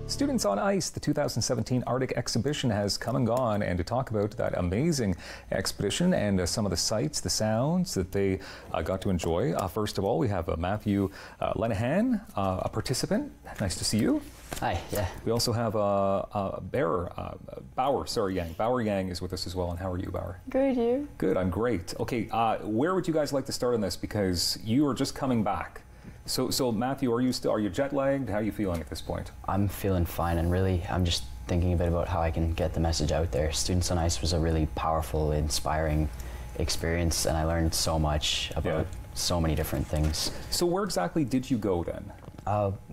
Students on Ice, the 2017 Arctic exhibition has come and gone, and to talk about that amazing expedition and some of the sights, the sounds that they got to enjoy, first of all, we have Matthew Linehan, a participant. Nice to see you. Hi, yeah. We also have Baoer Yang is with us as well. And how are you, Baoer? Good, you? Good, I'm great. Okay, where would you guys like to start on this? Because you are just coming back. So Matthew, are you jet lagged? How are you feeling at this point? I'm feeling fine, and really, I'm just thinking a bit about how I can get the message out there. Students on Ice was a really powerful, inspiring experience, and I learned so much about so many different things. So where exactly did you go then?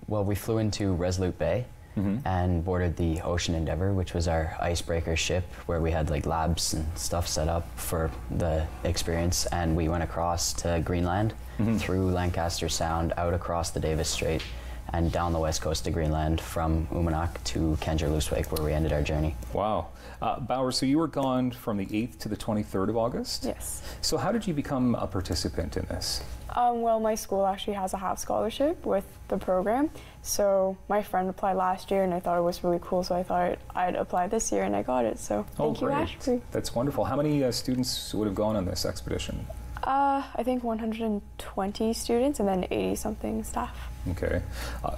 Well, we flew into Resolute Bay and boarded the Ocean Endeavour, which was our icebreaker ship, where we had like labs and stuff set up for the experience, and we went across to Greenland through Lancaster Sound, out across the Davis Strait, and down the west coast of Greenland from Umanak to Kangerlussuaq, where we ended our journey. Wow. Baoer, so you were gone from the 8th to the 23rd of August? Yes. So how did you become a participant in this? Well, my school actually has a half scholarship with the program. So my friend applied last year and I thought it was really cool, so I thought I'd apply this year and I got it. So thank you, Ashley. That's wonderful. How many students would have gone on this expedition? I think 120 students and then 80-something staff. Okay.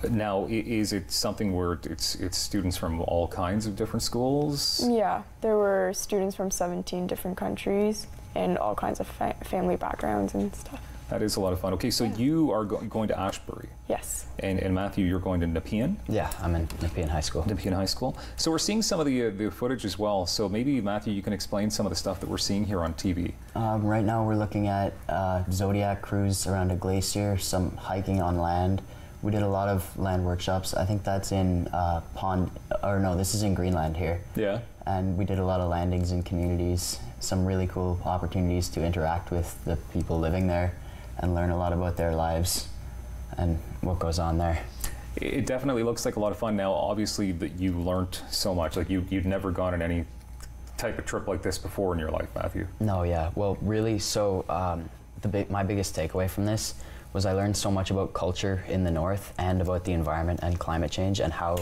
Now, is it something where it's students from all kinds of different schools? Yeah, there were students from 17 different countries and all kinds of family backgrounds and stuff. That is a lot of fun. Okay, so you are going to Ashbury. Yes. And Matthew, you're going to Nepean? Yeah, I'm in Nepean High School. Nepean High School. So we're seeing some of the footage as well. So maybe, Matthew, you can explain some of the stuff that we're seeing here on TV. Right now we're looking at Zodiac cruise around a glacier, some hiking on land. We did a lot of land workshops. I think that's in this is in Greenland here. Yeah. And we did a lot of landings in communities, some really cool opportunities to interact with the people living there and learn a lot about their lives and what goes on there. It definitely looks like a lot of fun. Now, obviously, that you learned so much. Like you'd never gone on any type of trip like this before in your life, Matthew. No, yeah. Well, really, so my biggest takeaway from this was I learned so much about culture in the north and about the environment and climate change and how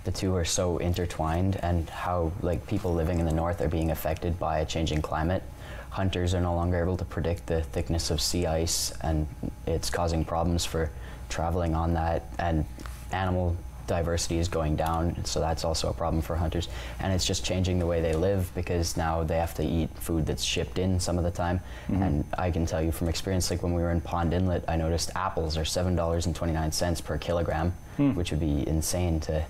the two are so intertwined, and how like people living in the north are being affected by a changing climate. Hunters are no longer able to predict the thickness of sea ice, and it's causing problems for traveling on that, and animal diversity is going down, so that's also a problem for hunters, and it's just changing the way they live because now they have to eat food that's shipped in some of the time. And I can tell you from experience, like when we were in Pond Inlet, I noticed apples are $7.29 per kilogram, which would be insane to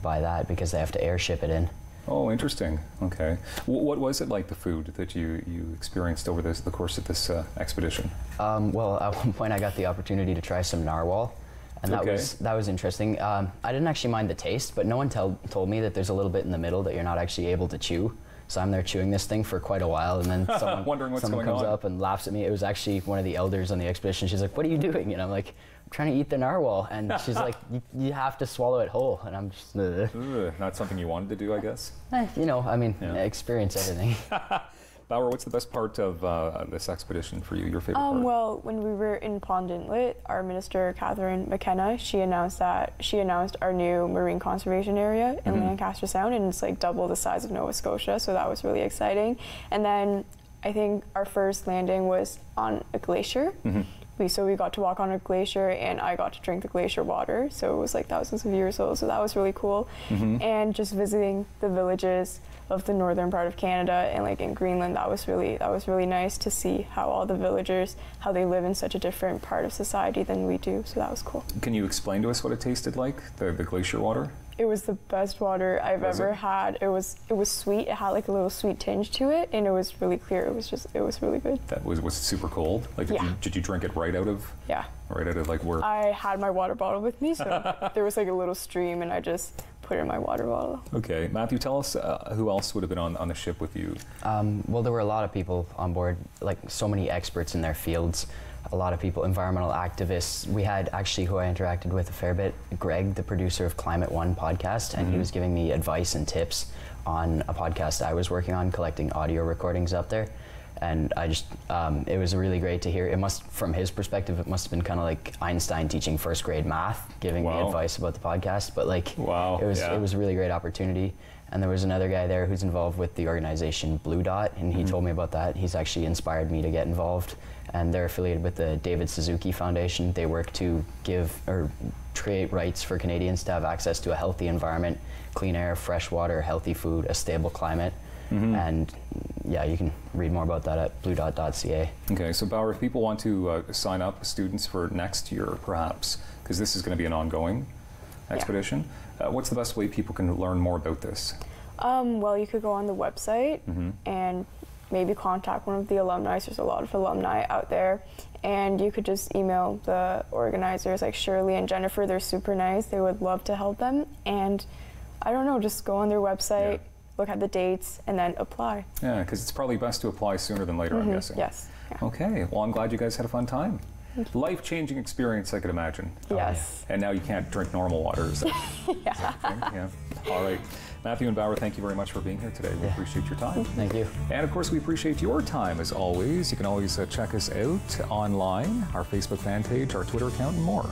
buy that because they have to airship it in. Oh, interesting. Okay. What was it like, the food that you experienced over the course of this expedition? Well, at one point I got the opportunity to try some narwhal, and that was interesting. I didn't actually mind the taste, but no one told me that there's a little bit in the middle that you're not actually able to chew. So I'm there chewing this thing for quite a while, and then someone comes up and laughs at me. It was actually one of the elders on the expedition. She's like, "What are you doing?" And I'm like, "I'm trying to eat the narwhal." And she's like, you have to swallow it whole. And I'm just... Not something you wanted to do, I guess? Experience everything. Baoer, what's the best part of this expedition for you, your favorite part? Well, when we were in Pond Inlet, our minister, Catherine McKenna, she announced our new marine conservation area in Lancaster Sound, and it's like double the size of Nova Scotia, so that was really exciting. And then I think our first landing was on a glacier. So we got to walk on a glacier, and I got to drink the glacier water, so it was like thousands of years old, so that was really cool. And just visiting the villages of the northern part of Canada and like in Greenland, that was really nice to see how all the villagers, how they live in such a different part of society than we do, so that was cool. Can you explain to us what it tasted like, the glacier water? It was the best water I've ever had. It was sweet. It had like a little sweet tinge to it, and it was really clear. It was really good. Was it super cold? Like did you drink it right out of? Yeah. Right out of like where? I had my water bottle with me, so there was like a little stream, and I just put it in my water bottle. Okay, Matthew, tell us who else would have been on the ship with you? Well, there were a lot of people on board, like so many experts in their fields. A lot of people, environmental activists. We had actually, who I interacted with a fair bit, Greg, the producer of Climate One podcast, and he was giving me advice and tips on a podcast I was working on, collecting audio recordings up there. And I just, it was really great to hear. It must, from his perspective, it must have been kind of like Einstein teaching first grade math, giving me advice about the podcast. But like, it was a really great opportunity. And there was another guy there who's involved with the organization Blue Dot, and he told me about that. He's actually inspired me to get involved. And they're affiliated with the David Suzuki Foundation. They work to give or create rights for Canadians to have access to a healthy environment, clean air, fresh water, healthy food, a stable climate. And yeah, you can read more about that at bluedot.ca. Okay, so Baoer, if people want to sign up students for next year, perhaps, because this is going to be an ongoing expedition, what's the best way people can learn more about this? Well, you could go on the website and maybe contact one of the alumni. There's a lot of alumni out there. And you could just email the organizers like Shirley and Jennifer. They're super nice. They would love to help them. And I don't know, just go on their website, look at the dates, and then apply. Yeah, because it's probably best to apply sooner than later, I'm guessing. Yes. Yeah. Okay, well, I'm glad you guys had a fun time. Life-changing experience, I could imagine. Yes. And now you can't drink normal water, is that yeah. All right. Matthew and Baoer, thank you very much for being here today. We appreciate your time. Thank you. And of course, we appreciate your time as always. You can always check us out online, our Facebook fan page, our Twitter account, and more.